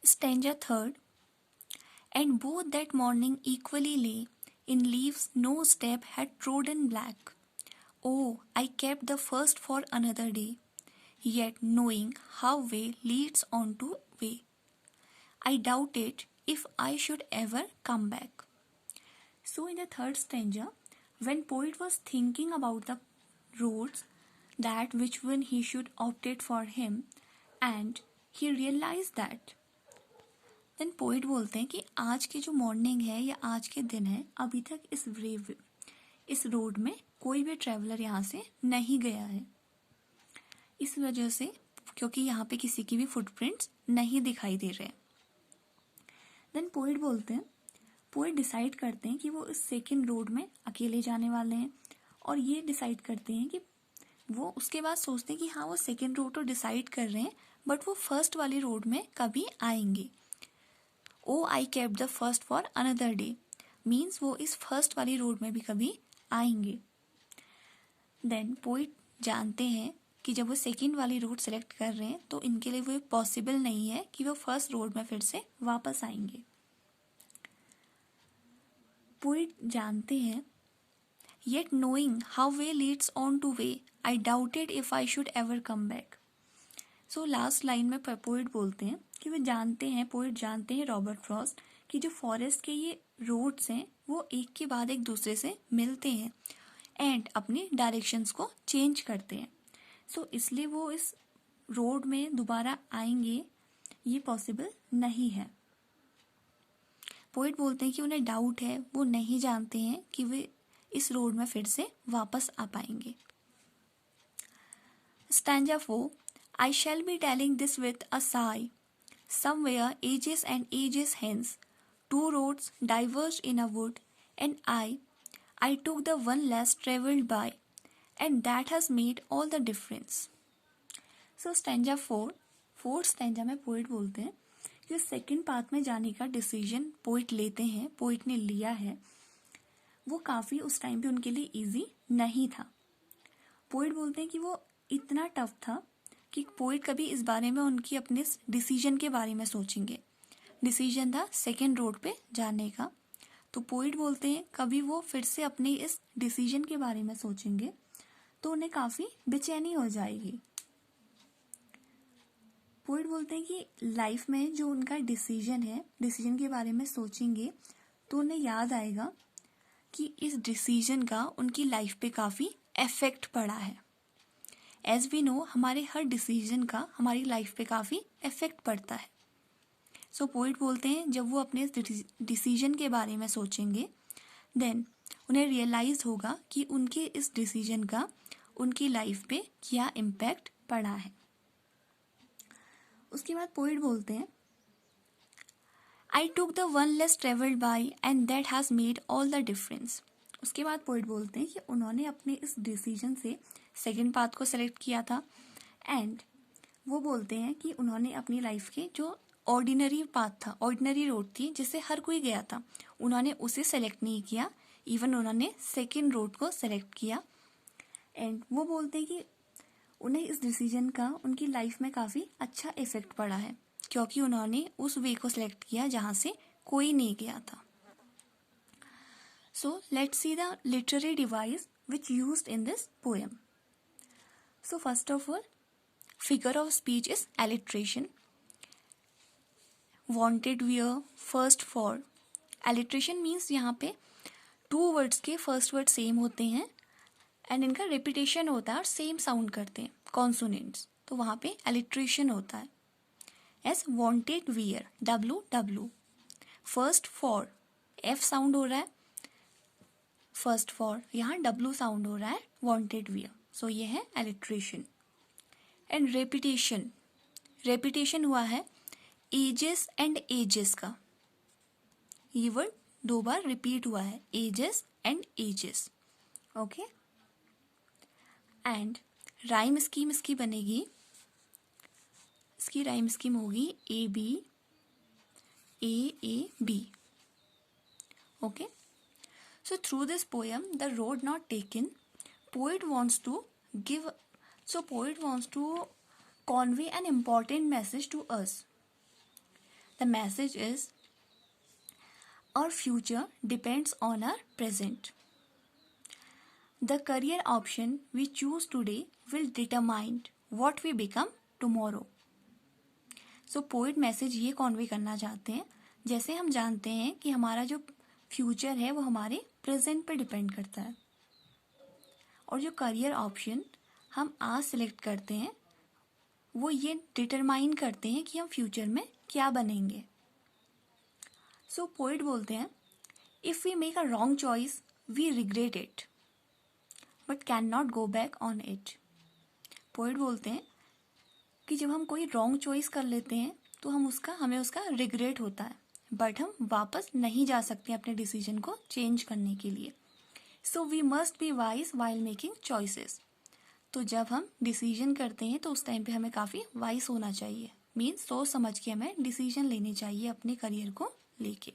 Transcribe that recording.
Stanza third. And both that morning equally lay in leaves no step had trodden black. Oh, I kept the first for another day, yet knowing how way leads on to way, I doubted if I should ever come back. So in the third stanza, when poet was thinking about the roads, that which one he should opted for him, and he realized that, then poet बोलते हैं कि आज की जो morning है या आज के दिन है, अभी तक इस रोड में कोई भी ट्रैवलर यहाँ से नहीं गया है। इस वजह से क्योंकि यहाँ पे किसी की भी फुटप्रिंट्स नहीं दिखाई दे रहे। देन पोइट बोलते हैं, पोइट डिसाइड करते हैं कि वो इस सेकेंड रोड में अकेले जाने वाले हैं, और ये डिसाइड करते हैं कि वो उसके बाद सोचते हैं कि हाँ वो सेकेंड रोड तो डिसाइड कर रहे हैं, बट वो फर्स्ट वाली रोड में कभी आएंगे। Oh I kept the first for another day means वो इस फर्स्ट वाली रोड में भी कभी आएंगे। देन पोइट जानते हैं कि जब वो सेकेंड वाली रोड सेलेक्ट कर रहे हैं तो इनके लिए वो पॉसिबल नहीं है कि वो फर्स्ट रोड में फिर से वापस आएंगे। पोइट जानते हैं, yet knowing how way Leeds on two way I doubted if I should ever come back. So last line में पोइट बोलते हैं कि वे जानते हैं, पोइट जानते हैं रॉबर्ट फ्रॉस्ट, कि जो फॉरेस्ट के ये रोड्स हैं वो एक के बाद एक दूसरे से मिलते हैं एंड अपनी डायरेक्शंस को चेंज करते हैं। सो इसलिए वो इस रोड में दोबारा आएंगे ये पॉसिबल नहीं है। पोइट बोलते हैं कि उन्हें डाउट है, वो नहीं जानते हैं कि वे इस रोड में फिर से वापस आ पाएंगे। Stanza 4. I shall be telling this with a sigh. Somewhere ages and ages hence, two roads diverged in a wood, and I took the one less travelled by, and that has made all the difference. So stanza 4, fourth stanza में poet बोलते हैं कि second path में जाने का decision poet लेते हैं, poet ने लिया है, वो काफ़ी उस टाइम पे उनके लिए इजी नहीं था। पोइट बोलते हैं कि वो इतना टफ था कि पोइट कभी इस बारे में उनकी अपने डिसीजन के बारे में सोचेंगे। डिसीजन था सेकेंड रोड पे जाने का, तो पोइट बोलते हैं कभी वो फिर से अपने इस डिसीजन के बारे में सोचेंगे तो उन्हें काफ़ी बेचैनी हो जाएगी। पोइट बोलते हैं कि लाइफ में जो उनका डिसीजन है, डिसीजन के बारे में सोचेंगे तो उन्हें याद आएगा कि इस डिसीजन का उनकी लाइफ पे काफ़ी इफेक्ट पड़ा है। एज वी नो, हमारे हर डिसीजन का हमारी लाइफ पे काफ़ी इफेक्ट पड़ता है। सो पोइट बोलते हैं जब वो अपने डिसीजन के बारे में सोचेंगे देन उन्हें रियलाइज होगा कि उनके इस डिसीजन का उनकी लाइफ पे क्या इम्पैक्ट पड़ा है। उसके बाद पोइट बोलते हैं, I took the one less travelled by and that has made all the difference. उसके बाद पोइट बोलते हैं कि उन्होंने अपने इस डिसीजन से सेकेंड पाथ को सेलेक्ट किया था एंड वो बोलते हैं कि उन्होंने अपनी लाइफ के जो ऑर्डिनरी पाथ था, ऑर्डिनरी रोड थी जिससे हर कोई गया था, उन्होंने उसे सेलेक्ट नहीं किया, इवन उन्होंने सेकेंड रोड को सेलेक्ट किया। एंड वो बोलते हैं कि उन्हें इस डिसीजन का उनकी लाइफ में काफ़ी अच्छा इफेक्ट पड़ा है क्योंकि उन्होंने उस वे को सिलेक्ट किया जहाँ से कोई नहीं गया था। So let's see the literary device which used in this poem. So first of all, figure of speech is alliteration. Wanted where, first for. Alliteration means यहाँ पे टू वर्ड्स के फर्स्ट वर्ड सेम होते हैं and इनका repetition होता है और same sound करते हैं कॉन्सोनेंट्स, तो वहाँ पे alliteration होता है। S wanted where, W W. First for, F sound हो रहा है फर्स्ट फॉर, यहाँ W साउंड हो रहा है wanted where, सो ये है alliteration. एंड रेपिटेशन, रेपिटेशन हुआ है एजेस एंड एजेस का, ये वर्ड दो बार रिपीट हुआ है, ages and ages, okay. And rhyme scheme इसकी बनेगी, इसकी राइम स्कीम होगी A B A B, okay. So through this poem, the road not taken, poet wants to convey an important message to us. The message is our future depends on our present. The career option we choose today will determine what we become tomorrow. So poet message ये Conway करना चाहते हैं, जैसे हम जानते हैं कि हमारा जो फ्यूचर है वो हमारे प्रेजेंट पे डिपेंड करता है, और जो करियर ऑप्शन हम आज सिलेक्ट करते हैं वो ये डिटरमाइन करते हैं कि हम फ्यूचर में क्या बनेंगे. सो पोइट बोलते हैं, if we make a wrong choice we regret it but can not go back on it. Poet बोलते हैं कि जब हम कोई रॉन्ग चॉइस कर लेते हैं तो हमें उसका रिग्रेट होता है, बट हम वापस नहीं जा सकते अपने डिसीजन को चेंज करने के लिए. So we must be wise while making choices. तो जब हम डिसीजन करते हैं तो उस टाइम पे हमें काफ़ी वाइज होना चाहिए, मीन्स सोच समझ के हमें डिसीजन लेने चाहिए अपने करियर को लेके.